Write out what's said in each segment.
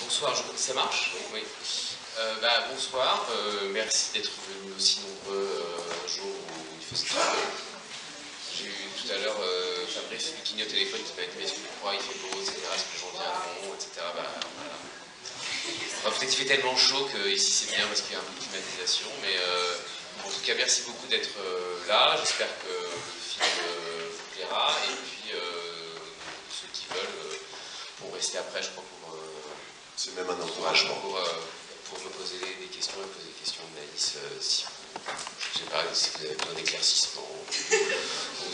Bonsoir, ça marche? Oui. Bonsoir, merci d'être venus aussi nombreux un jour où il faut se travailler. J'ai eu tout à l'heure Fabrice Lucchini au téléphone qui m'a dit mais est-ce que tu crois il fait beau, etc. Est-ce que les gens viendront, etc. Voilà. Enfin, peut-être qu'il fait tellement chaud qu'ici c'est bien parce qu'il y a un peu de climatisation, mais en tout cas merci beaucoup d'être là. J'espère que le film vous plaira et puis ceux qui veulent pour rester après, je crois, pour... c'est même un encouragement. Pour me poser des questions et poser des questions de Naïs, si vous avez besoin d'éclaircissement ou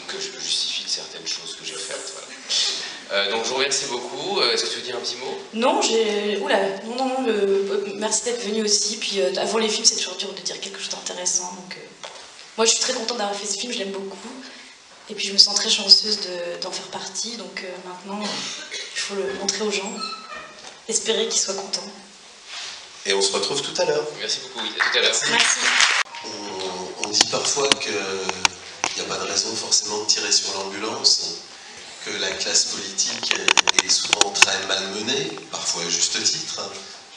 que je justifie de certaines choses que j'ai faites. Voilà. Donc je vous remercie beaucoup. Est-ce que tu veux dire un petit mot? Non, merci d'être venu aussi. Puis avant les films, c'est toujours dur de dire quelque chose d'intéressant. Donc, moi, je suis très contente d'avoir fait ce film, je l'aime beaucoup. Et puis je me sens très chanceuse d'en faire partie. Donc maintenant, il faut le montrer aux gens. Espérer qu'ils soient contents. Et on se retrouve tout à l'heure. Merci beaucoup, oui, à tout à l'heure. Merci. On dit parfois qu'il n'y a pas de raison forcément de tirer sur l'ambulance, que la classe politique est souvent très malmenée, parfois à juste titre.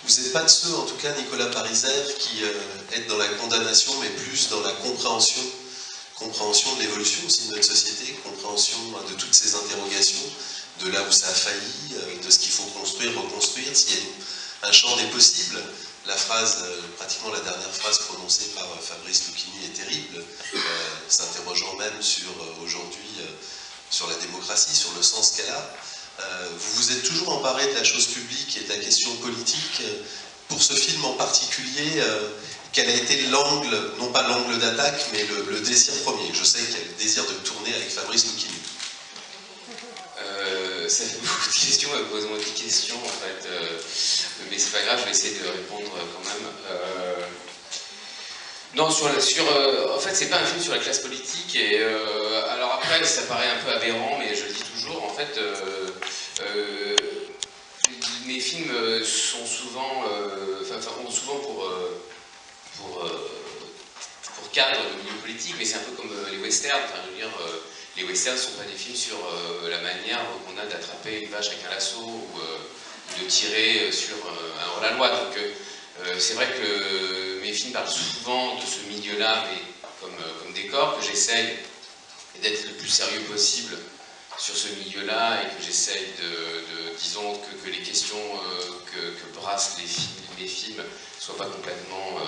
Vous n'êtes pas de ceux, en tout cas Nicolas Pariser, qui est dans la condamnation, mais plus dans la compréhension de l'évolution aussi de notre société, compréhension de toutes ces interrogations, de là où ça a failli, de ce qu'il faut construire, reconstruire, s'il y a un champ des possibles. La phrase, pratiquement la dernière phrase prononcée par Fabrice Lucchini est terrible, s'interrogeant même sur aujourd'hui, sur la démocratie, sur le sens qu'elle a. Vous vous êtes toujours emparé de la chose publique et de la question politique. Pour ce film en particulier, quel a été l'angle, non pas l'angle d'attaque, mais le désir premier? Je sais qu'il y a le désir de tourner avec Fabrice Lucchini. Ça fait beaucoup de questions, posez-moi des questions en fait, mais c'est pas grave, je vais essayer de répondre quand même. Non, en fait c'est pas un film sur la classe politique, et alors après ça paraît un peu aberrant, mais je le dis toujours, en fait, mes films sont souvent, ont souvent pour cadre le milieu politique, mais c'est un peu comme les westerns, enfin je veux dire, les westerns ne sont pas des films sur la manière qu'on a d'attraper une vache avec un lasso ou de tirer sur un hors-la-loi. Donc c'est vrai que mes films parlent souvent de ce milieu-là, mais comme décor, que j'essaye d'être le plus sérieux possible sur ce milieu-là et que j'essaye disons, que les questions que brassent les films ne soient pas complètement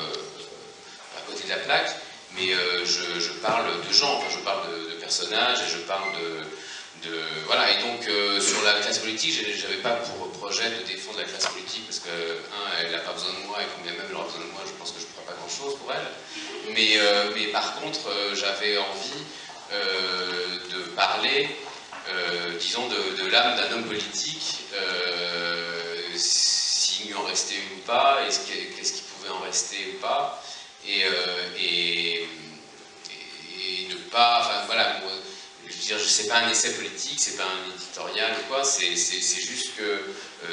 à côté de la plaque. Mais je parle de gens, enfin, je parle de personnages et je parle voilà, et donc sur la classe politique, j'avais pas pour projet de défendre la classe politique parce que, elle n'a pas besoin de moi et quand bien même elle aura besoin de moi, je pense que je ne ferai pas grand chose pour elle. Mais par contre, j'avais envie de parler, disons, de l'âme d'un homme politique, s'il en restait une ou pas, qu'est-ce qu'il pouvait en rester ou pas. Et ne pas, enfin voilà, moi, je veux dire, c'est pas un essai politique, c'est pas un éditorial ou quoi, c'est juste que,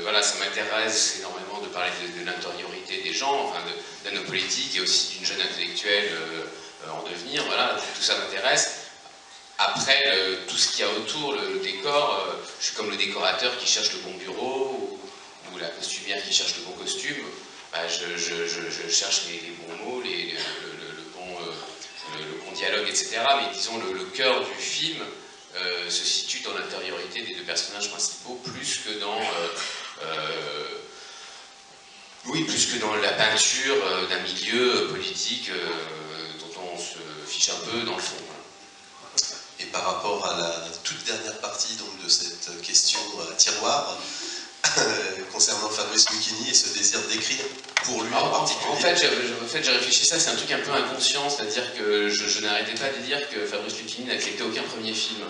voilà, ça m'intéresse énormément de parler de l'intériorité des gens, enfin d'un homme politique et aussi d'une jeune intellectuelle en devenir, voilà, tout ça m'intéresse. Après, tout ce qu'il y a autour, le décor, je suis comme le décorateur qui cherche le bon bureau, ou la costumière qui cherche le bon costume. Je cherche les bons mots, le bon dialogue, etc. Mais disons, le cœur du film se situe dans l'intériorité des deux personnages principaux, plus que dans la peinture d'un milieu politique dont on se fiche un peu dans le fond. Et par rapport à la toute dernière partie donc, de cette question tiroir, concernant Fabrice Lucchini et ce désir d'écrire pour lui en particulier. En fait, j'ai réfléchi à ça, c'est un truc un peu inconscient, c'est-à-dire que je n'arrêtais pas de dire que Fabrice Lucchini n'acceptait aucun premier film.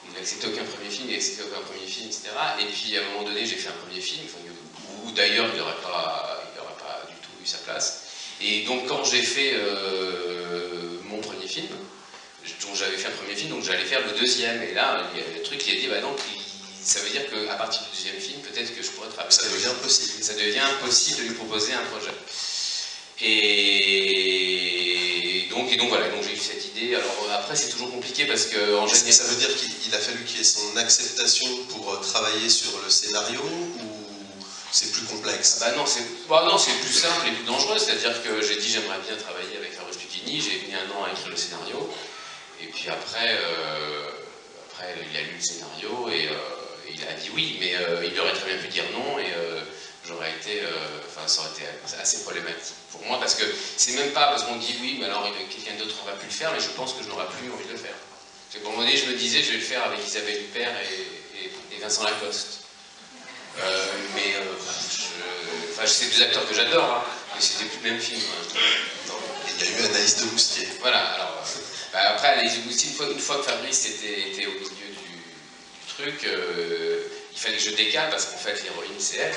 Il n'acceptait aucun premier film, il n'acceptait aucun premier film, etc. Et puis à un moment donné, j'ai fait un premier film, où d'ailleurs il n'aurait pas du tout eu sa place. Et donc quand j'ai fait mon premier film, donc j'avais fait un premier film, donc j'allais faire le deuxième. Et là, il y a le truc qui a dit, bah non, ça veut dire qu'à partir du deuxième film, peut-être que je pourrais travailler. Ça devient possible. Ça devient possible de lui proposer un projet. Et donc voilà, donc j'ai eu cette idée. Alors après, c'est toujours compliqué parce que en général. Ça veut dire qu'il a fallu qu'il y ait son acceptation pour travailler sur le scénario, ou c'est plus complexe. Bah non, c'est plus simple et plus dangereux, c'est-à-dire que j'ai dit j'aimerais bien travailler avec Fabrice Lucchini, j'ai mis 1 an à écrire le scénario, et puis après il a lu le scénario et il a dit oui, mais il aurait très bien pu dire non, et j'aurais été, ça aurait été assez problématique pour moi, parce que c'est même pas parce qu'on dit oui, mais alors quelqu'un d'autre aurait pu le faire, mais je pense que je n'aurais plus envie de le faire. Parce qu'à un moment donné, je me disais, je vais le faire avec Isabelle Huppert et Vincent Lacoste. C'est 2 acteurs que j'adore, hein, mais c'était plus le même film. Il y a eu Anaïs de Moustier. Voilà, alors après Anaïs de Moustier, une fois que Fabrice était au milieu du truc, il fallait que je décale parce qu'en fait l'héroïne c'est elle,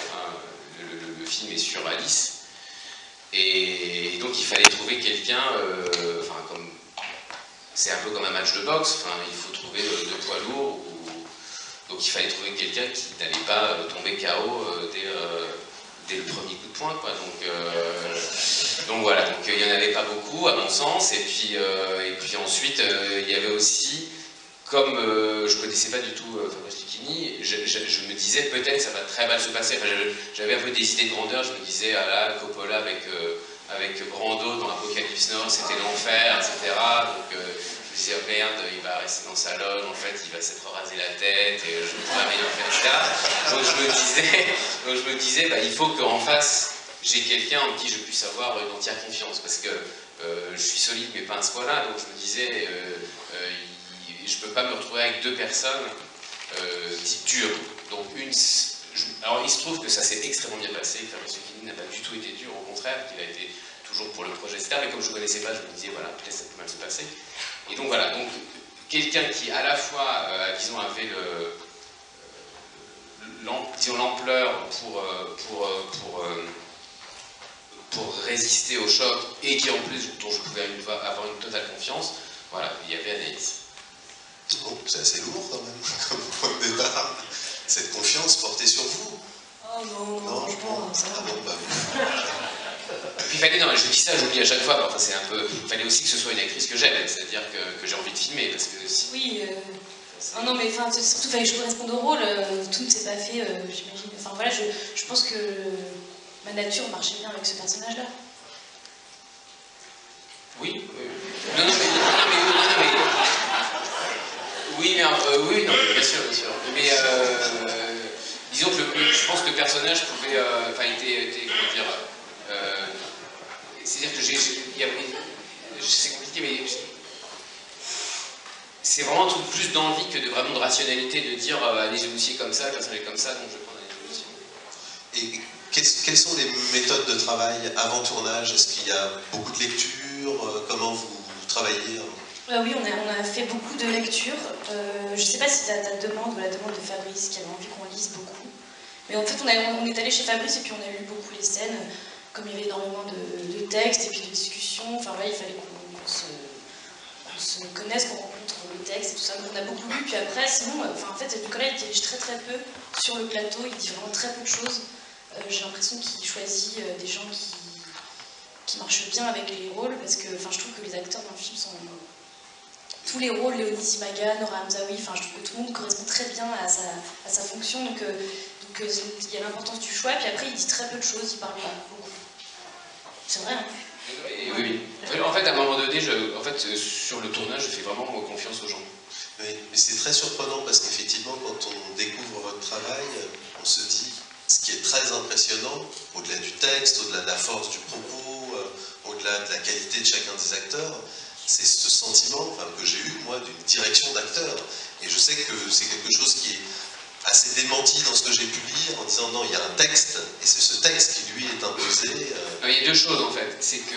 le film est sur Alice, et donc il fallait trouver quelqu'un, c'est un peu comme un match de boxe, il faut trouver 2 poids lourds, donc il fallait trouver quelqu'un qui n'allait pas tomber KO dès le premier coup de poing, quoi. Donc voilà, donc il n'y en avait pas beaucoup à mon sens, et puis ensuite il y avait aussi, comme je ne connaissais pas du tout Fabrice Lucchini, je me disais peut-être ça va très mal se passer, j'avais un peu des idées de grandeur, je me disais ah là, Coppola avec Brando dans Apocalypse Now, c'était l'enfer, etc. Donc je me disais oh merde, il va rester dans sa loge, en fait il va s'être rasé la tête, et je ne pourrais rien faire, etc. Donc je me disais il faut qu'en face j'ai quelqu'un en qui je puisse avoir une entière confiance, parce que je suis solide mais pas à ce point-là, donc je me disais je ne peux pas me retrouver avec 2 personnes dites dures. Donc alors il se trouve que ça s'est extrêmement bien passé, que Fabrice Lucchini n'a pas du tout été dur, au contraire, qu'il a été toujours pour le projet, etc. Mais comme je ne connaissais pas, je me disais voilà, peut-être ça peut mal se passer. Et donc voilà, donc quelqu'un qui à la fois, disons, avait l'ampleur pour résister au choc, et qui en plus, dont je pouvais avoir une totale confiance, voilà, il y avait Anaïs. Bon, c'est assez lourd quand même, comme point de départ, cette confiance portée sur vous. Oh non, franchement, ça va. Ah bon, Puis je dis ça, j'oublie à chaque fois, il fallait aussi que ce soit une actrice que j'aime, c'est-à-dire que j'ai envie de filmer, parce que si... Oui, non mais surtout il fallait que je corresponde au rôle, tout ne s'est pas fait, j'imagine. Enfin voilà, je pense que ma nature marchait bien avec ce personnage-là. Oui, oui, non, mais bien sûr. Mais disons que je pense que le personnage pouvait, comment dire, c'est-à-dire que c'est compliqué, mais c'est vraiment un truc plus d'envie que vraiment de rationalité, de dire Anaïs de Moustier comme ça, le personnage est comme ça, donc je vais prendre Anaïs de Moustier. Et quelles sont les méthodes de travail avant tournage? Est-ce qu'il y a beaucoup de lectures? Comment vous travaillez? Oui, on a fait beaucoup de lectures. Je ne sais pas si tu as ta demande ou la demande de Fabrice qui avait envie qu'on lise beaucoup. Mais en fait, on est allé chez Fabrice et puis on a lu beaucoup les scènes. Comme il y avait énormément de textes et puis de discussions, enfin là, il fallait qu'on se connaisse, qu'on rencontre les textes et tout ça. Donc on a beaucoup lu. Puis après, sinon, en fait, Nicolas, il dirige très très peu sur le plateau. Il dit vraiment très peu de choses. J'ai l'impression qu'il choisit des gens qui marchent bien avec les rôles, parce que je trouve que les acteurs dans le film sont... Tous les rôles, Léonie Simaga, Nora Hamzaoui, je trouve que tout le monde correspond très bien à sa fonction, donc il y a l'importance du choix, puis après il dit très peu de choses, il parle pas beaucoup. C'est vrai, hein? Oui. En fait, à un moment donné, sur le tournage, je fais vraiment confiance aux gens. Oui, mais c'est très surprenant, parce qu'effectivement, quand on découvre votre travail, on se dit, ce qui est très impressionnant, au-delà du texte, au-delà de la force du propos, au-delà de la qualité de chacun des acteurs, c'est ce sentiment que j'ai eu, moi, d'une direction d'acteur. Et je sais que c'est quelque chose qui est assez démenti dans ce que j'ai pu lire, en disant non, il y a un texte, et c'est ce texte qui lui est imposé. Non, il y a 2 choses en fait. C'est que.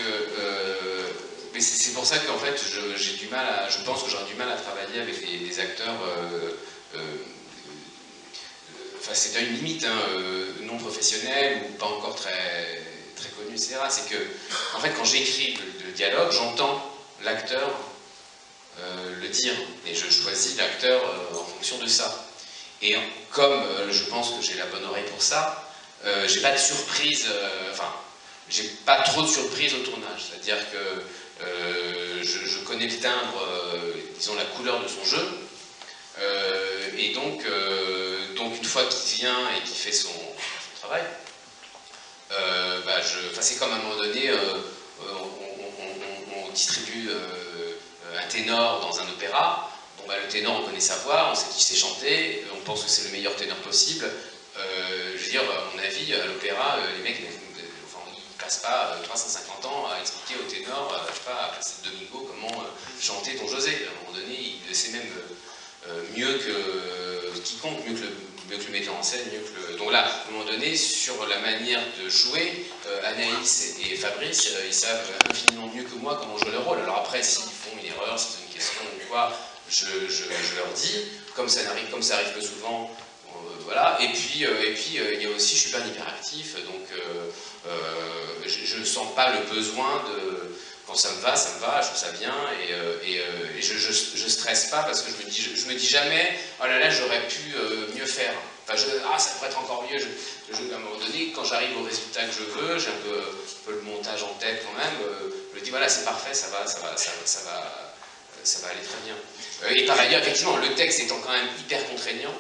Mais c'est pour ça qu'en fait, j'ai du mal à. Je pense que j'aurais du mal à travailler avec des acteurs. C'est une limite, non professionnelle ou pas encore très connue, etc. C'est que, en fait, quand j'écris le dialogue, j'entends l'acteur le dire, et je choisis l'acteur en fonction de ça. Et comme je pense que j'ai la bonne oreille pour ça, j'ai pas de surprise, j'ai pas trop de surprises au tournage. C'est-à-dire que je connais le timbre, disons la couleur de son jeu, et donc une fois qu'il vient et qu'il fait son travail, voilà, c'est comme à un moment donné, on distribue un ténor dans un opéra. Bon, bah, le ténor, on connaît sa voix, on sait qui sait chanter, on pense que c'est le meilleur ténor possible. Je veux dire, à mon avis, à l'opéra, les mecs, ils passent pas 350 ans à expliquer au ténor, je sais pas, à Placide Domingo, comment chanter Don José. À un moment donné, il le sait même mieux que quiconque, mieux que le metteur en scène, mieux que le... Donc là, à un moment donné, sur la manière de jouer, Anaïs et Fabrice, ils savent infiniment mieux que moi comment jouer leur rôle. Alors après, s'ils font une erreur, s'ils ont une question ou quoi, je leur dis, comme ça arrive peu souvent, voilà. Et puis il y a aussi, je suis pas un hyperactif, donc je ne sens pas le besoin de... Quand ça me va, je trouve ça bien, et je stresse pas parce que je me dis jamais, oh là là, j'aurais pu mieux faire. Enfin, ça pourrait être encore mieux. À un moment donné, quand j'arrive au résultat que je veux, j'ai un peu le montage en tête quand même, je me dis voilà, c'est parfait, ça va aller très bien. Et par ailleurs, effectivement, le texte étant quand même hyper contraignant,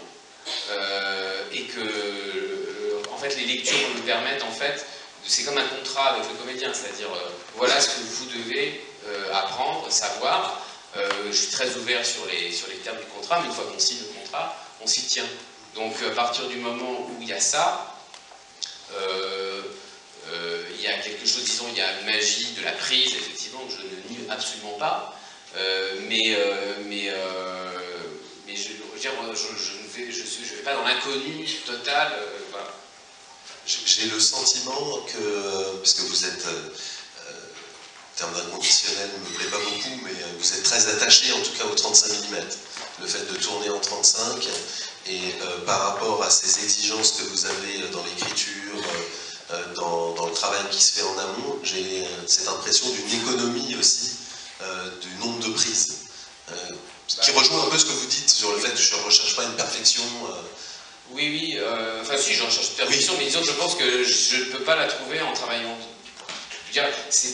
et que en fait les lectures nous permettent en fait, c'est comme un contrat avec le comédien, c'est-à-dire voilà ce que vous devez apprendre, savoir. Je suis très ouvert sur les termes du contrat, mais une fois qu'on signe le contrat, on s'y tient. Donc à partir du moment où il y a ça, il y a quelque chose, disons, il y a une magie de la prise, effectivement, que je ne nie absolument pas, mais je ne vais pas dans l'inconnu total, voilà. J'ai le sentiment que, parce que vous êtes, le terme d'inconditionnel ne me plaît pas beaucoup, mais vous êtes très attaché en tout cas au 35 mm. Le fait de tourner en 35, et par rapport à ces exigences que vous avez dans l'écriture, dans le travail qui se fait en amont, j'ai cette impression d'une économie aussi du nombre de prises. Qui rejoint un peu ce que vous dites sur le fait que je ne recherche pas une perfection. Oui, enfin si, j'en cherche une perfection, mais disons que je pense que je ne peux pas la trouver en travaillant. Je veux dire,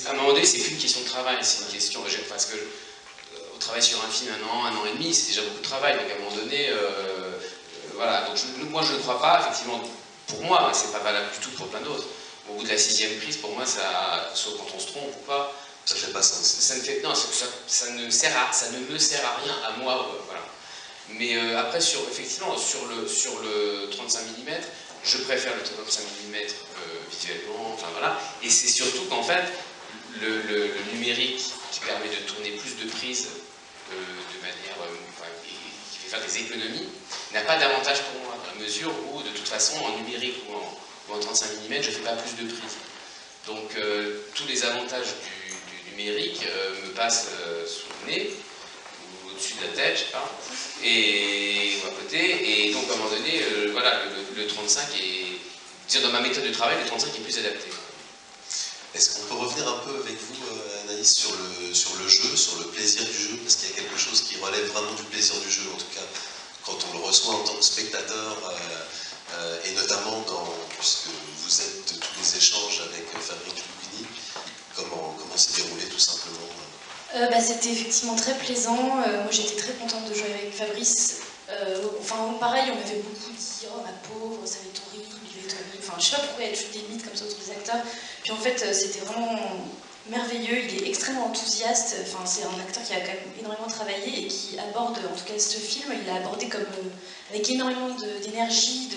à un moment donné, c'est plus une question de travail, c'est une question... Parce que on travaille sur un film un an et demi, c'est déjà beaucoup de travail, donc à un moment donné, voilà. Donc moi je ne crois pas, effectivement, pour moi, c'est pas valable du tout pour plein d'autres. Au bout de la 6e prise, pour moi, ça, sauf quand on se trompe ou pas, ça fait pas sens. Ça ne me sert à rien, à moi, voilà. Mais après, effectivement, sur le 35 mm, je préfère le 35 mm visuellement, enfin voilà. Et c'est surtout qu'en fait, le numérique qui permet de tourner plus de prises de manière, qui fait faire des économies, n'a pas d'avantage pour moi, dans la mesure où, de toute façon, en numérique ou en 35 mm, je ne fais pas plus de prises. Donc, tous les avantages du numérique me passent sous le nez, ou au-dessus de la tête, je sais pas, ou à côté, et donc, à un moment donné, voilà, le 35 est... Dans ma méthode de travail, le 35 est plus adapté. Est-ce qu'on peut revenir un peu avec vous, Anaïs, sur le jeu, sur le plaisir du jeu, parce qu'il y a quelque chose qui relève vraiment du plaisir du jeu, en tout cas, quand on le reçoit en tant que spectateur, et notamment puisque vous êtes tous les échanges avec Fabrice Lucchini, comment s'est déroulé tout simplement? C'était effectivement très plaisant. Moi j'étais très contente de jouer avec Fabrice. Enfin pareil, on m'avait beaucoup dit oh ma pauvre, ça va être horrible, il va être horrible. Enfin je sais pas pourquoi il y a toujours des mythes comme ça autour des acteurs. Puis en fait c'était vraiment merveilleux, il est extrêmement enthousiaste. Enfin c'est un acteur qui a quand même énormément travaillé et qui aborde, en tout cas ce film, il l'a abordé comme avec énormément d'énergie,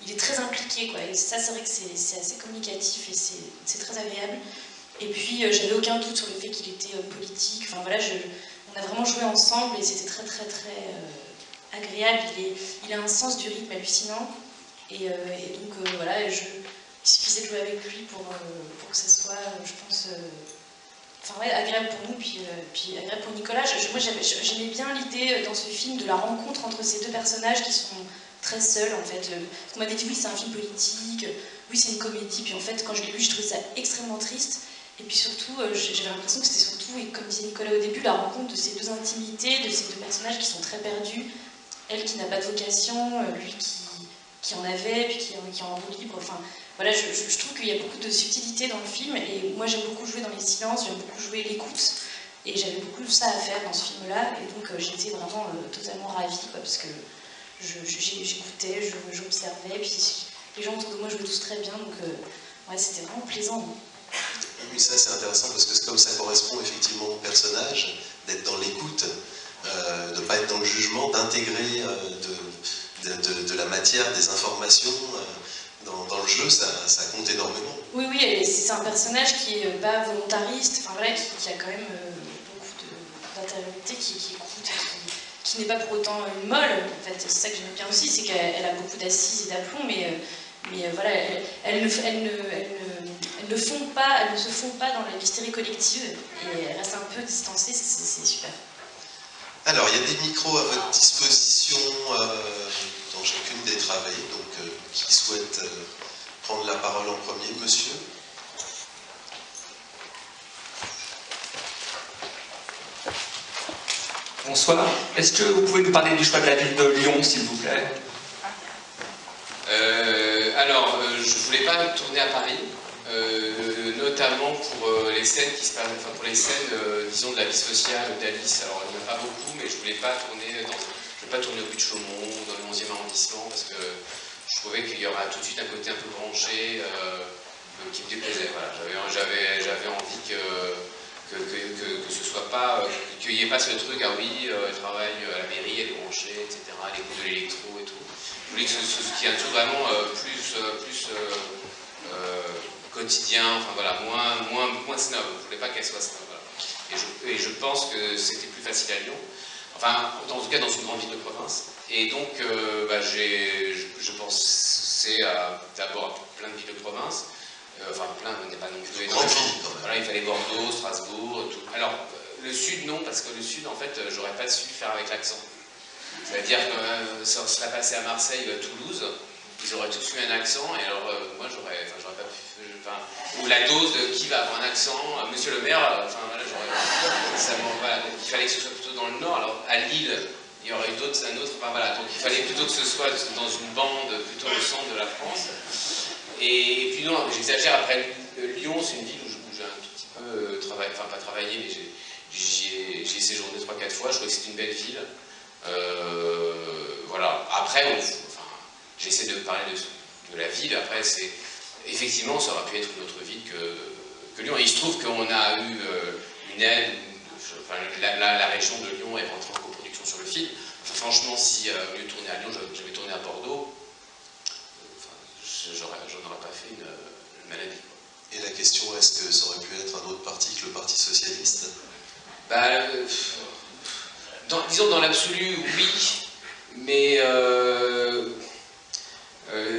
il est très impliqué quoi. Et ça c'est vrai que c'est assez communicatif et c'est très agréable. Et puis j'avais aucun doute sur le fait qu'il était politique. Enfin voilà, on a vraiment joué ensemble et c'était très très très agréable. Il a un sens du rythme hallucinant. Et donc voilà, il suffisait de jouer avec lui pour que ça soit, je pense, enfin ouais, agréable pour nous, puis agréable pour Nicolas. Moi j'aimais bien l'idée dans ce film de la rencontre entre ces deux personnages qui sont très seuls en fait. On m'avait dit oui c'est un film politique, oui c'est une comédie, puis en fait quand je l'ai lu je trouvais ça extrêmement triste. Et puis surtout, j'avais l'impression que c'était surtout, et comme disait Nicolas au début, la rencontre de ces deux intimités, de ces deux personnages qui sont très perdus. Elle qui n'a pas de vocation, lui qui en avait, puis qui est en roue libre. Enfin, voilà, je trouve qu'il y a beaucoup de subtilité dans le film, et moi j'aime beaucoup jouer dans les silences, j'aime beaucoup jouer l'écoute, et j'avais beaucoup de ça à faire dans ce film-là, et donc j'étais vraiment totalement ravie, quoi, parce que j'écoutais, j'observais, puis les gens autour de moi jouaient tous très bien, donc ouais, c'était vraiment plaisant. Oui, ça c'est intéressant parce que comme ça correspond effectivement au personnage, d'être dans l'écoute, de ne pas être dans le jugement, d'intégrer de la matière, des informations dans le jeu, ça compte énormément. Oui, oui, c'est un personnage qui est pas volontariste, enfin voilà, qui a quand même beaucoup d'intériorité, qui écoute, qui n'est pas pour autant une molle. En fait, c'est ça que j'aime bien aussi, c'est qu'elle a beaucoup d'assises et d'aplomb, mais voilà, elle ne fond pas, elle ne se fond pas dans la l'hystérie collective et elle reste un peu distancée, c'est super. Alors, il y a des micros à votre disposition dans chacune des travées, donc qui souhaite prendre la parole en premier, monsieur? Bonsoir. Est-ce que vous pouvez nous parler du choix de la ville de Lyon, s'il vous plaît? Alors, je ne voulais pas tourner à Paris, notamment pour les scènes qui se passent, enfin pour les scènes, disons, de la vie sociale d'Alice. Alors, il n'y en a pas beaucoup, mais je ne voulais pas tourner au but de Chaumont, dans le 11e arrondissement, parce que je trouvais qu'il y aurait tout de suite un côté un peu branché qui me déplaisait. Voilà. J'avais envie que ce soit pas, qu'il n'y ait pas ce truc, ah oui, elle travaille à la mairie, elle est branchée, etc., elle écoute de l'électro et tout. Je voulais qu'il y ait un truc vraiment plus quotidien, enfin voilà, moins snob. Je voulais pas qu'elle soit snob. Voilà. Et je pense que c'était plus facile à Lyon, enfin, en tout cas dans une grande ville de province. Et donc, je pensais d'abord à plein de villes de province. Enfin, plein, il n'y a pas non plus énormément. Voilà, il fallait Bordeaux, Strasbourg, tout. Alors, le Sud, non, parce que le Sud, en fait, j'aurais pas su faire avec l'accent. C'est-à-dire que ça serait passé à Marseille, Toulouse, ils auraient tous eu un accent, et alors moi, j'aurais pas pu. Ou la dose de qui va avoir un accent, monsieur le maire, enfin voilà, voilà, donc il fallait que ce soit plutôt dans le Nord. Alors, à Lille, il y aurait eu un autre, enfin voilà, donc il fallait plutôt que ce soit dans une bande plutôt au centre de la France. Et puis non, j'exagère, après Lyon, c'est une ville où j'ai un tout petit peu travaillé, enfin pas travaillé, mais j'ai séjourné 3-4 fois, je trouvais que c'était une belle ville. Voilà, après, j'essaie de parler de la ville, après effectivement, ça aurait pu être une autre ville que Lyon. Et il se trouve qu'on a eu une aide, enfin, la région de Lyon est rentrée en coproduction sur le film. Enfin, franchement, si au lieu de tourner à Lyon, j'avais tourné à Bordeaux, j'en aurais pas fait une maladie. Et la question, est-ce que ça aurait pu être un autre parti que le Parti Socialiste? Disons dans l'absolu, oui, mais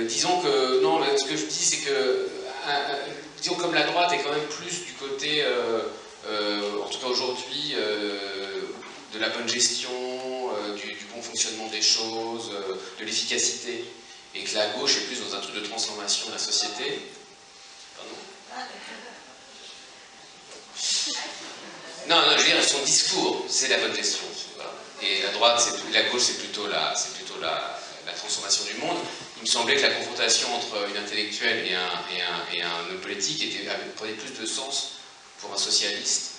disons que, non, ce que je dis, c'est que, disons comme la droite est quand même plus du côté, en tout cas aujourd'hui, de la bonne gestion, du bon fonctionnement des choses, de l'efficacité, et que la gauche est plus dans un truc de transformation de la société. Pardon ? Non, je veux dire, son discours, c'est la bonne gestion. Voilà. Et la gauche, c'est plutôt la transformation du monde. Il me semblait que la confrontation entre une intellectuelle et un homme politique prenait plus de sens pour un socialiste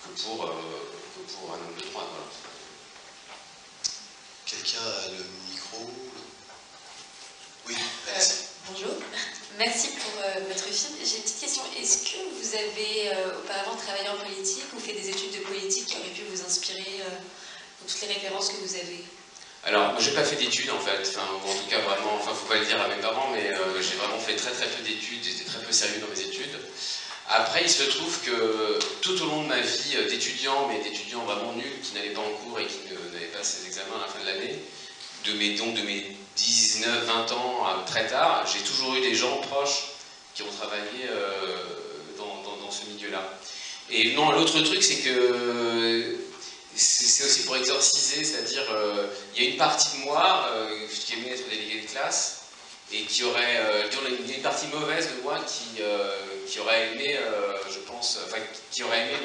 que pour un homme de droite. Voilà. Quelqu'un a le micro? Oui, merci. Bonjour, merci pour votre film. J'ai une petite question. Est-ce que vous avez auparavant travaillé en politique ou fait des études de politique qui auraient pu vous inspirer pour toutes les références que vous avez? Alors, moi, j'ai pas fait d'études en fait, ou en tout cas vraiment, faut pas le dire à mes parents, mais j'ai vraiment fait très peu d'études, j'étais très peu sérieux dans mes études. Après, il se trouve que tout au long de ma vie d'étudiant, mais d'étudiant vraiment nul, qui n'allait pas en cours et qui n'avait pas ses examens à la fin de l'année, de mes 19-20 ans très tard, j'ai toujours eu des gens proches qui ont travaillé dans ce milieu-là. Et non, l'autre truc, c'est que c'est aussi pour exorciser, c'est-à-dire il y a une partie de moi qui aimait être délégué de classe et qui aurait, il y a une partie mauvaise de moi qui aurait aimé, je pense, enfin qui aurait aimé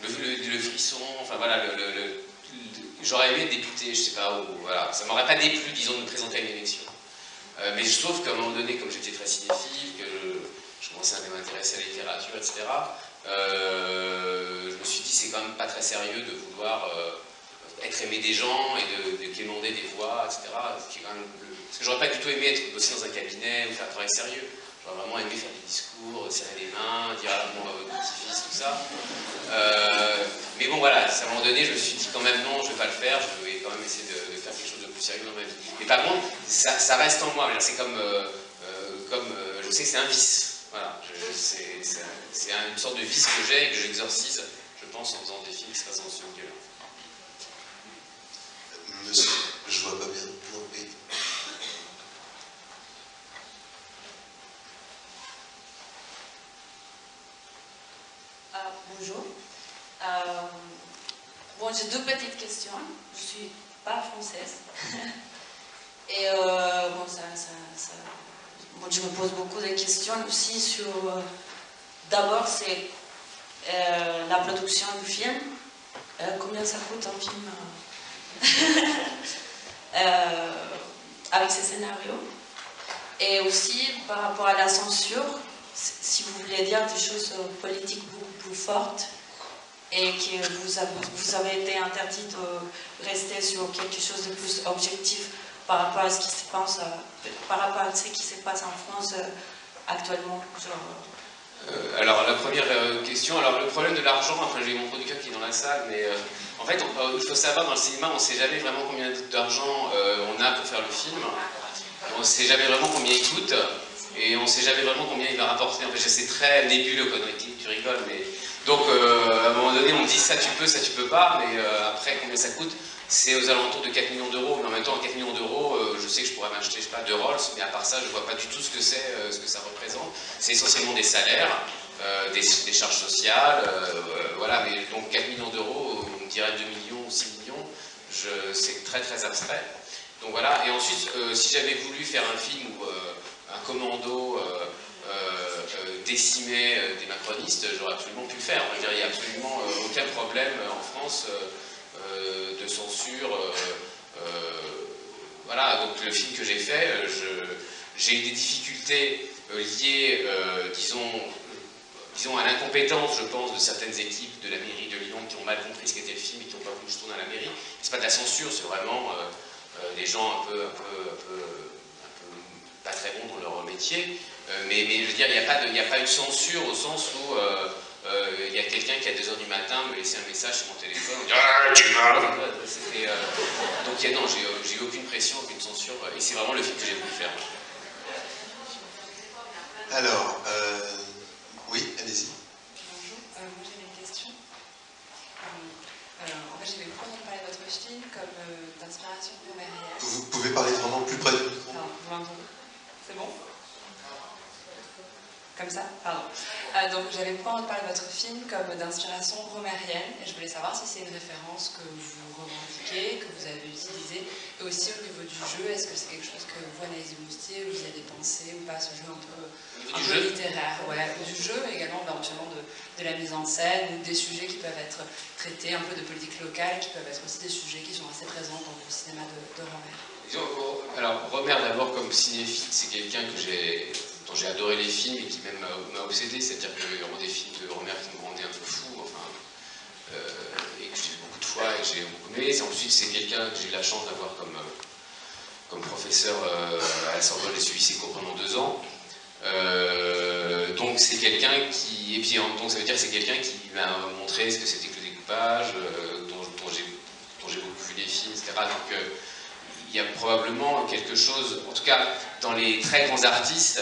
le frisson, enfin voilà, j'aurais aimé être député, je sais pas, ou voilà, ça m'aurait pas déplu, disons, de me présenter à une élection. Mais je trouve qu'à un moment donné, comme j'étais très cinéphile, que je commençais à m'intéresser à la littérature, etc., je me suis dit c'est quand même pas très sérieux de vouloir être aimé des gens et de quémander des voix, etc. Parce que j'aurais pas du tout aimé bosser dans un cabinet ou faire un travail sérieux. J'aurais vraiment aimé faire des discours, serrer les mains, dire à votre petit-fils, tout ça. Mais bon, voilà, à un moment donné, je me suis dit quand même non, je ne vais pas le faire, je vais quand même essayer de faire quelque chose de plus sérieux dans ma vie. Mais par contre, ça reste en moi. C'est comme, je sais que c'est un vice. Voilà, c'est une sorte de vice que j'ai et que j'exorcise, je pense, en faisant des films qui se passent dans ce milieu-là. Monsieur, je vois pas bien. Non, oui. Bonjour. Bon, j'ai deux petites questions. Je suis pas française. Et bon, bon, je me pose beaucoup de questions aussi sur. D'abord, c'est la production du film. Combien ça coûte un film avec ces scénarios? Et aussi, par rapport à la censure, si vous voulez dire des choses politiques beaucoup plus fortes et que vous avez été interdit de rester sur quelque chose de plus objectif par rapport à ce qui se passe, par rapport à ce qui se passe en France actuellement, alors la première question, alors le problème de l'argent, enfin j'ai mon producteur qui est dans la salle, mais en fait il faut savoir dans le cinéma on ne sait jamais vraiment combien d'argent on a pour faire le film, on ne sait jamais vraiment combien il coûte, et on ne sait jamais vraiment combien il va rapporter. En fait c'est très nébuleux quoi, tu rigoles, mais donc à un moment donné on me dit ça tu peux pas, mais après combien ça coûte? C'est aux alentours de 4 millions d'euros, mais en même temps, 4 millions d'euros, je sais que je pourrais m'acheter, je sais pas, 2 Rolls, mais à part ça, je vois pas du tout ce que c'est, ce que ça représente. C'est essentiellement des salaires, des charges sociales, voilà, mais donc 4 millions d'euros, on dirait 2 millions ou 6 millions, c'est très très abstrait. Donc voilà, et ensuite, si j'avais voulu faire un film où un commando décimait des macronistes, j'aurais absolument pu le faire. Je veux dire, il n'y a absolument aucun problème en France de censure. Voilà, donc le film que j'ai fait, j'ai eu des difficultés liées, disons à l'incompétence, je pense, de certaines équipes de la mairie de Lyon qui ont mal compris ce qu'était le film et qui n'ont pas voulu que je tourne à la mairie. C'est pas de la censure, c'est vraiment des gens un peu pas très bons dans leur métier. Mais je veux dire, il n'y a pas une censure au sens où il y a quelqu'un qui à 2h du matin me laissait un message sur mon téléphone, on dit ah tu m'as. Donc non, j'ai eu aucune pression, aucune censure, et c'est vraiment le film que j'ai voulu faire. Alors, oui, allez-y. Bonjour, moi j'avais une question. En fait, j'avais beaucoup entendu parler de votre film comme d'inspiration romérienne. Vous pouvez parler vraiment plus près du micro? Non, vous m'entendez? C'est bon? Comme ça? Pardon. Donc j'avais beaucoup entendu parler de votre film comme d'inspiration romérienne, et je voulais savoir si c'est une référence que vous revendiquez, que vous avez utilisée, et aussi au niveau du jeu, est-ce que c'est quelque chose que vous, Anaïs Moustier, vous y avez pensé ou pas, ce jeu un peu littéraire, ouais, du jeu, mais également éventuellement de la mise en scène, ou des sujets qui peuvent être traités, un peu de politique locale, qui peuvent être aussi des sujets qui sont assez présents dans le cinéma de Romer. Alors, Romer, d'abord, comme cinéphile, c'est quelqu'un dont j'ai adoré les films et qui même m'a obsédé, c'est-à-dire qu'il y a des films de Romer qui me rendaient un peu fou, enfin, et que j'ai vu beaucoup de fois et que j'ai beaucoup aimé. Ensuite, c'est quelqu'un que j'ai eu la chance d'avoir comme professeur à la Sorbonne, j'ai suivi ses cours pendant 2 ans. Donc c'est quelqu'un qui... Et puis donc ça veut dire que c'est quelqu'un qui m'a montré ce que c'était que le découpage, dont j'ai beaucoup vu les films, etc. Donc il y a probablement quelque chose, en tout cas dans les très grands artistes,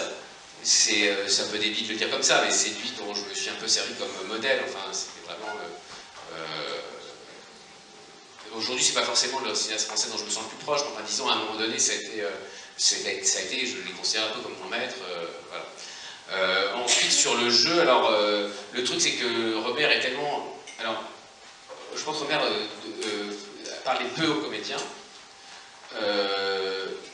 c'est un peu débile de le dire comme ça, mais c'est lui dont je me suis un peu servi comme modèle. Enfin, c'était vraiment... Aujourd'hui, c'est pas forcément le cinéaste français dont je me sens le plus proche, mais enfin, disons, à un moment donné, ça a été, je les considère un peu comme mon maître. Voilà. Ensuite, sur le jeu, alors, le truc, c'est que Romer est tellement... Alors, je pense que Romer parlait peu aux comédiens,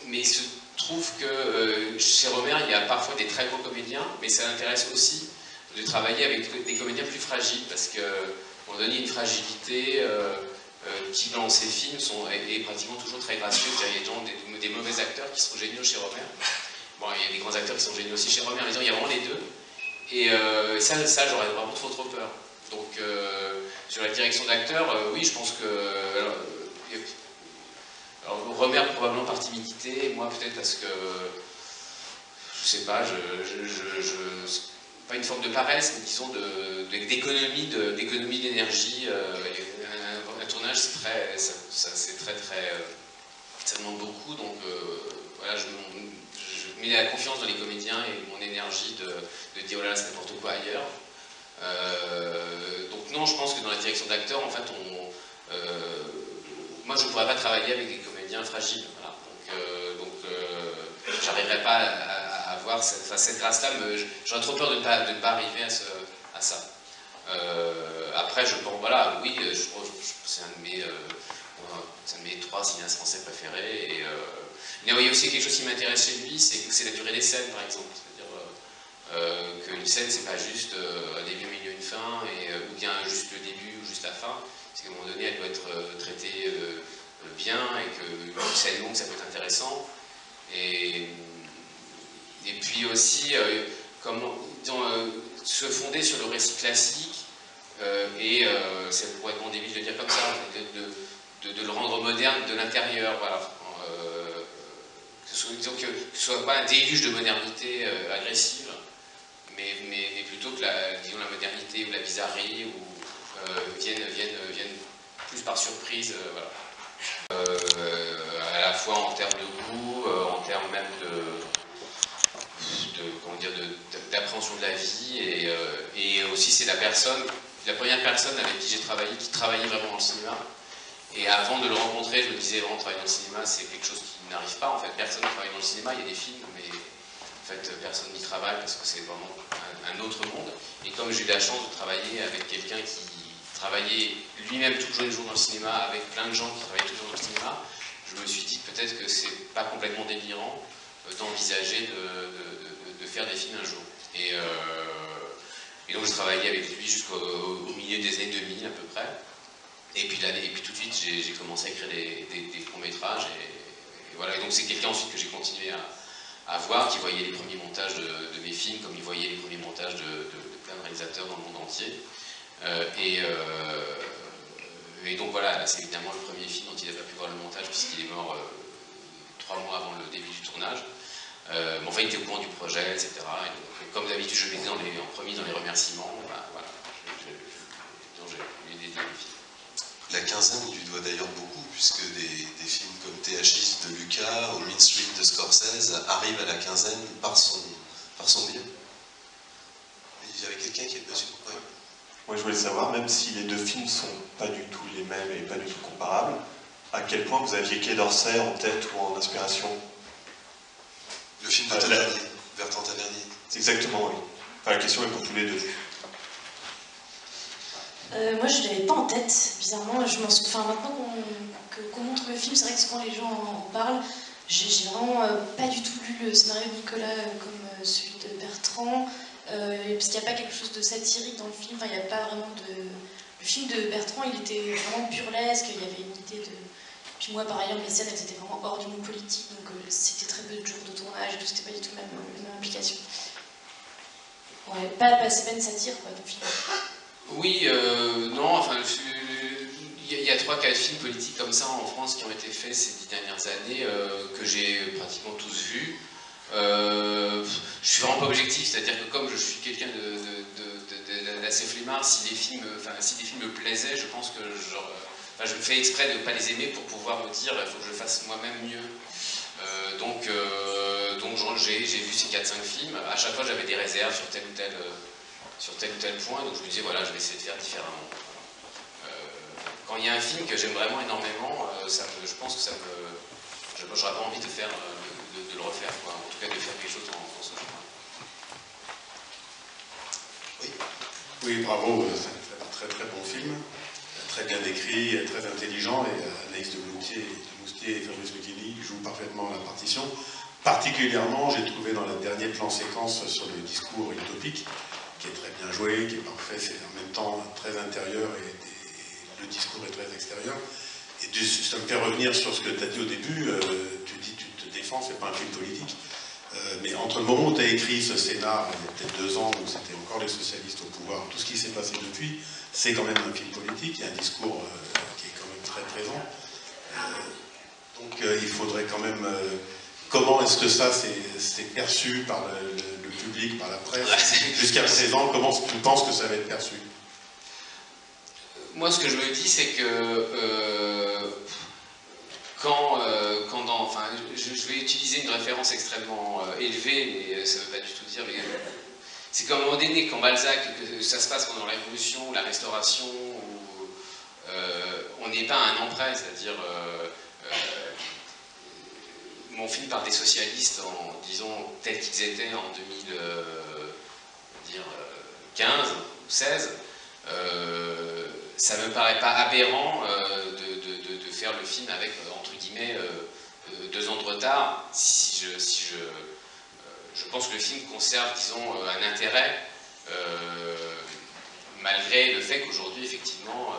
mais il se trouve que chez Romer, il y a parfois des très gros comédiens, mais ça l'intéresse aussi de travailler avec des comédiens plus fragiles, parce qu'à un moment donné, il y a une fragilité qui, dans ses films, est pratiquement toujours très gracieuse. Il y a des gens, des mauvais acteurs qui sont géniaux chez Romer. Bon, il y a des grands acteurs qui sont géniaux aussi chez Romer, mais il y a vraiment les deux. Et ça j'aurais vraiment trop peur. Donc, sur la direction d'acteur, oui, je pense que... Alors, Alors, Romer probablement par timidité, moi peut-être parce que, je sais pas, pas une forme de paresse, mais disons d'économie d'énergie. Un tournage, c'est très, ça demande beaucoup, donc voilà, je mets la confiance dans les comédiens et mon énergie de dire, oh là là, c'est n'importe quoi ailleurs. Donc non, je pense que dans la direction d'acteur, en fait, moi je ne pourrais pas travailler avec des comédiens fragiles. Voilà. Donc j'arriverai pas à avoir cette grâce-là, j'aurais trop peur de ne pas arriver à ça. Après, je pense, voilà, oui, c'est un de mes 3 cinéastes français préférés. Et, il y a aussi quelque chose qui m'intéresse chez lui, c'est la durée des scènes, par exemple. C'est-à-dire qu'une scène, c'est pas juste un début, un milieu, une fin, ou bien juste le début ou juste la fin. Parce qu'à un moment donné, elle doit être traitée bien, et qu'une scène longue, ça peut être intéressant. Et puis aussi, se fonder sur le récit classique, c'est complètement débile de dire comme ça, de le rendre moderne de l'intérieur, voilà. Que ce soit pas un déluge de modernité agressive, mais plutôt que disons, la modernité ou la bizarrerie viennent plus par surprise, voilà. À la fois en termes de goût, en termes même d'appréhension de la vie, et aussi c'est la première personne avec qui j'ai travaillé, qui travaillait vraiment dans le cinéma. Et avant de le rencontrer, je me disais vraiment travailler dans le cinéma, c'est quelque chose qui n'arrive pas. En fait, personne ne travaille dans le cinéma, il y a des films, mais en fait, personne n'y travaille parce que c'est vraiment un autre monde. Et comme j'ai eu la chance de travailler avec quelqu'un qui travaillait lui-même tous les jours dans le cinéma, avec plein de gens qui travaillaient toujours dans le cinéma, je me suis dit peut-être que c'est pas complètement délirant d'envisager de faire des films un jour. Et donc je travaillais avec lui jusqu'au milieu des années 2000 à peu près. Et puis tout de suite, j'ai commencé à écrire des courts-métrages. Et voilà. Et donc c'est quelqu'un ensuite que j'ai continué à voir, qui voyait les premiers montages de mes films, comme il voyait les premiers montages de plein de réalisateurs dans le monde entier. Et donc voilà, c'est évidemment le premier film dont il n'a pas pu voir le montage, puisqu'il est mort 3 mois avant le début du tournage. Mais enfin, il était au courant du projet, etc. Et donc, comme d'habitude, je mettais en premier dans les remerciements. Voilà, j'ai dédié le film. La quinzaine lui doit d'ailleurs beaucoup, puisque des films comme THX de Lucas ou Mean Street de Scorsese arrivent à la quinzaine par son biais. Il y avait quelqu'un qui est monsieur. Ouais. Moi, je voulais savoir, même si les 2 films ne sont pas du tout les mêmes et pas du tout comparables, à quel point vous aviez Quai d'Orsay en tête ou en inspiration? Le film de Tavernier, Bertrand Tavernier. Exactement, oui. Enfin, la question est pour tous les 2. Moi, je ne l'avais pas en tête, bizarrement. Je m'en souviens. Enfin, maintenant qu'on montre le film, c'est vrai que quand les gens en parlent, j'ai vraiment pas du tout lu le scénario de Nicolas comme celui de Bertrand, parce qu'il n'y a pas quelque chose de satirique dans le film. Enfin, il n'y a pas vraiment de. Le film de Bertrand, il était vraiment burlesque. Il y avait une idée de. Puis moi, par ailleurs, mes scènes, elles étaient vraiment hors du monde politique, donc c'était très peu de jours de tournage et tout. C'était pas du tout la même implication. Ouais, c'est pas une satire, quoi, dans le film. Oui, non, enfin, il y a 3-4 films politiques comme ça en France qui ont été faits ces 10 dernières années, que j'ai pratiquement tous vus. Je suis vraiment pas objectif, c'est-à-dire que comme je suis quelqu'un d'assez flemmard, si les films me plaisaient, je pense que je fais exprès de ne pas les aimer pour pouvoir me dire il faut que je fasse moi-même mieux. Donc j'ai vu ces 4-5 films, à chaque fois j'avais des réserves sur tel ou tel point, donc je me disais voilà, je vais essayer de faire différemment. Quand il y a un film que j'aime vraiment énormément, je pense que j'aurais pas envie de le refaire, quoi. En tout cas de faire quelque chose dans ce genre. Oui. Oui, bravo, c'est un très très bon film, très bien décrit, très intelligent, et Anaïs de Moustier et Fabrice Lucchini jouent parfaitement la partition. Particulièrement, j'ai trouvé dans le dernier plan séquence sur le discours utopique, qui est très bien joué, qui est parfait, c'est en même temps très intérieur et le discours est très extérieur. Et ça me fait revenir sur ce que tu as dit au début, tu dis tu te défends, c'est pas un film politique. Mais entre le moment où tu as écrit ce scénar, il y a peut-être 2 ans, où c'était encore les socialistes au pouvoir, tout ce qui s'est passé depuis, c'est quand même un film politique, il y a un discours qui est quand même très présent. Donc il faudrait quand même... comment est-ce que ça c'est perçu par le public, par la presse? Jusqu'à présent, comment tu penses que ça va être perçu? Moi, ce que je me dis, c'est que enfin, je vais utiliser une référence extrêmement élevée, mais ça ne veut pas du tout dire, mais c'est qu'à un moment donné, quand Balzac, que ça se passe pendant la Révolution, la Restauration, où on n'est pas à un emprunt, c'est-à-dire mon film parle des socialistes, disons, tels qu'ils étaient en 2015 ou 16, ça ne me paraît pas aberrant de faire le film avec, entre guillemets, 2 ans de retard, je pense que le film conserve, disons, un intérêt, malgré le fait qu'aujourd'hui, effectivement,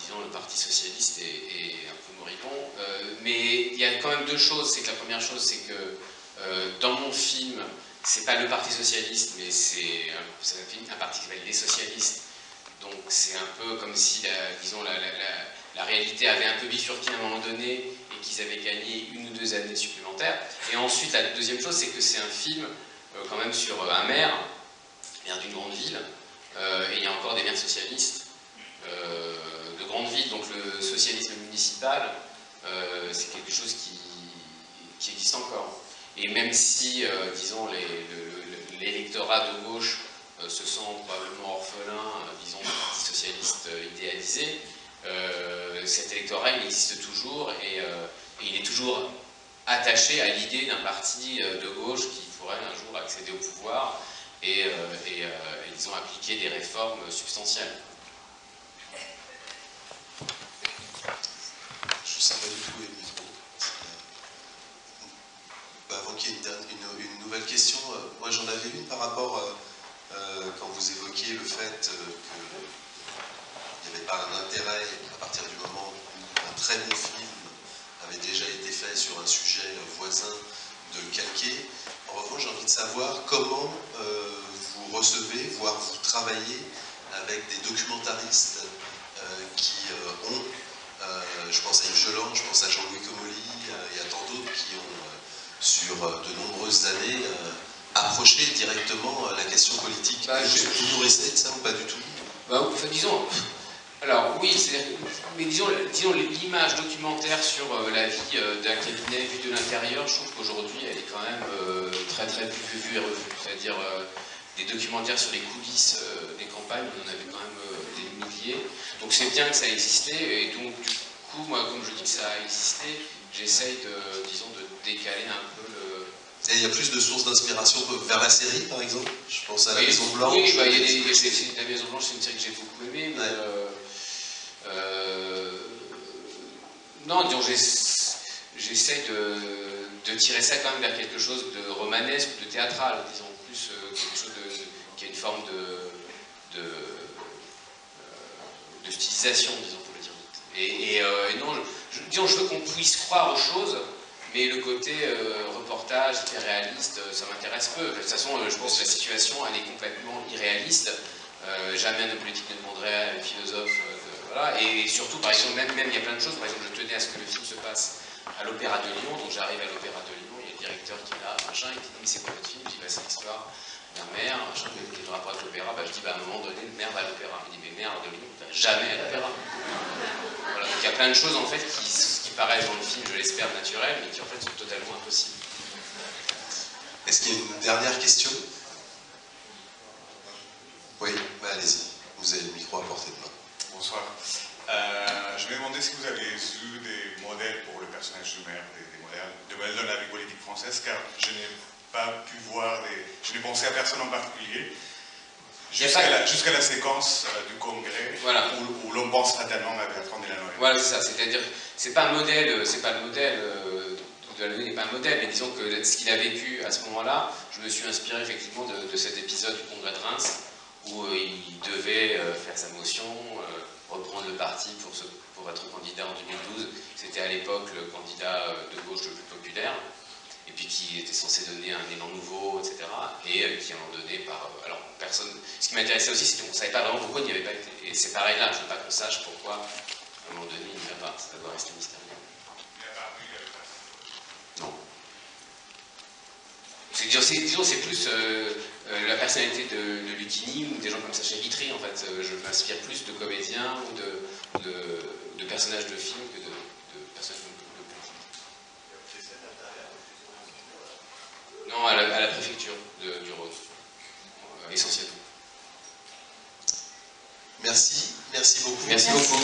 disons, le Parti Socialiste est un peu moribond. Mais il y a quand même 2 choses. C'est que la première chose, c'est que dans mon film, c'est pas le Parti Socialiste, mais c'est un parti qui s'appelle Les Socialistes. Donc c'est un peu comme si, disons, la réalité avait un peu bifurqué à un moment donné et qu'ils avaient gagné 1 ou 2 années supplémentaires. Et ensuite, la deuxième chose, c'est que c'est un film quand même sur un maire d'une grande ville, et il y a encore des maires socialistes de grande ville. Donc le socialisme municipal, c'est quelque chose qui existe encore. Et même si, disons, l'électorat de gauche se sent probablement orphelin, disons, du Parti socialiste idéalisé, cet électorat, il existe toujours et il est toujours attaché à l'idée d'un parti de gauche qui pourrait un jour accéder au pouvoir et disons, appliquer des réformes substantielles. Je ne sais pas du tout les micros. Avant qu'il y ait une nouvelle question, moi j'en avais une par rapport, quand vous évoquiez le fait qu'il n'y avait pas un intérêt à partir du moment où un très bon film avait déjà été fait sur un sujet voisin de le calquer. En revanche, j'ai envie de savoir comment vous recevez, voire vous travaillez avec des documentaristes qui ont, je pense à Yves Geland, je pense à Jean-Louis Comolli et à tant d'autres qui ont, sur de nombreuses années, approché directement la question politique. Vous nous restez de ça ou pas du tout? Enfin, disons, alors oui, mais disons l'image documentaire sur la vie d'un cabinet vu de l'intérieur, je trouve qu'aujourd'hui elle est quand même très très vue et revue. C'est-à-dire des documentaires sur les coulisses des campagnes, on en avait quand même des milliers. Donc c'est bien que ça a existé, et donc du coup, moi, comme je dis que ça a existé, j'essaye disons, de décaler un peu le... Et il y a plus de sources d'inspiration vers la série, par exemple? Je pense à La Maison Blanche. Oui, La Maison Blanche, c'est une série que j'ai beaucoup aimée, mais... non, disons, j'essaie de tirer ça quand même vers quelque chose de romanesque ou de théâtral, disons, plus quelque chose qui a une forme de stylisation, disons, pour le dire vite. Non, disons, je veux qu'on puisse croire aux choses, mais le côté reportage, hyper réaliste, ça m'intéresse peu. De toute façon, je pense que la situation, elle est complètement irréaliste. Jamais un homme politique ne demanderait à un philosophe... voilà. Et surtout, par exemple, même il y a plein de choses. Par exemple, je tenais à ce que le film se passe à l'Opéra de Lyon. Donc j'arrive à l'Opéra de Lyon, il y a le directeur qui est là, machin, il dit « mais c'est quoi votre film ?» Je dis « c'est l'histoire d'un maire, machin, quel est le rapport avec l'opéra ?» Je dis « à un moment donné, le maire va à l'opéra. » Il dit « mais maire de Lyon, il ne va jamais à l'opéra. » Voilà, donc il y a plein de choses en fait qui paraissent dans le film, je l'espère, naturelles, mais qui en fait sont totalement impossibles. Est-ce qu'il y a une dernière question? Oui, allez-y, vous avez le micro à portée de main. Bonsoir. Je me demandais si vous avez eu des modèles pour le personnage du maire, des modèles de la vie politique française, car je n'ai pas pu voir je n'ai pensé à personne en particulier, jusqu'à la séquence du congrès, voilà, où l'on pense fatalement à Bertrand Delanoë. Voilà, c'est ça, c'est-à-dire, c'est pas un modèle, c'est pas le modèle, Delanoë n'est pas un modèle, mais disons que ce qu'il a vécu à ce moment-là, je me suis inspiré effectivement de cet épisode du congrès de Reims, où il devait faire sa motion, reprendre le parti pour être candidat en 2012. C'était à l'époque le candidat de gauche le plus populaire, et puis qui était censé donner un élan nouveau, etc. Et qui, à un moment donné, alors personne... Ce qui m'intéressait aussi, c'est qu'on ne savait pas vraiment pourquoi il n'y avait pas été. Et c'est pareil là, je ne veux pas qu'on sache pourquoi À un moment donné, il n'y en a pas, ça doit rester mystérieux. Non. Disons, c'est plus la personnalité de Lucchini ou des gens comme Sacha Guitry, en fait. Je m'inspire plus de comédiens ou de personnages de films que de personnages de politique. Non, à la préfecture du Rhône, essentiellement. Merci beaucoup. Merci beaucoup.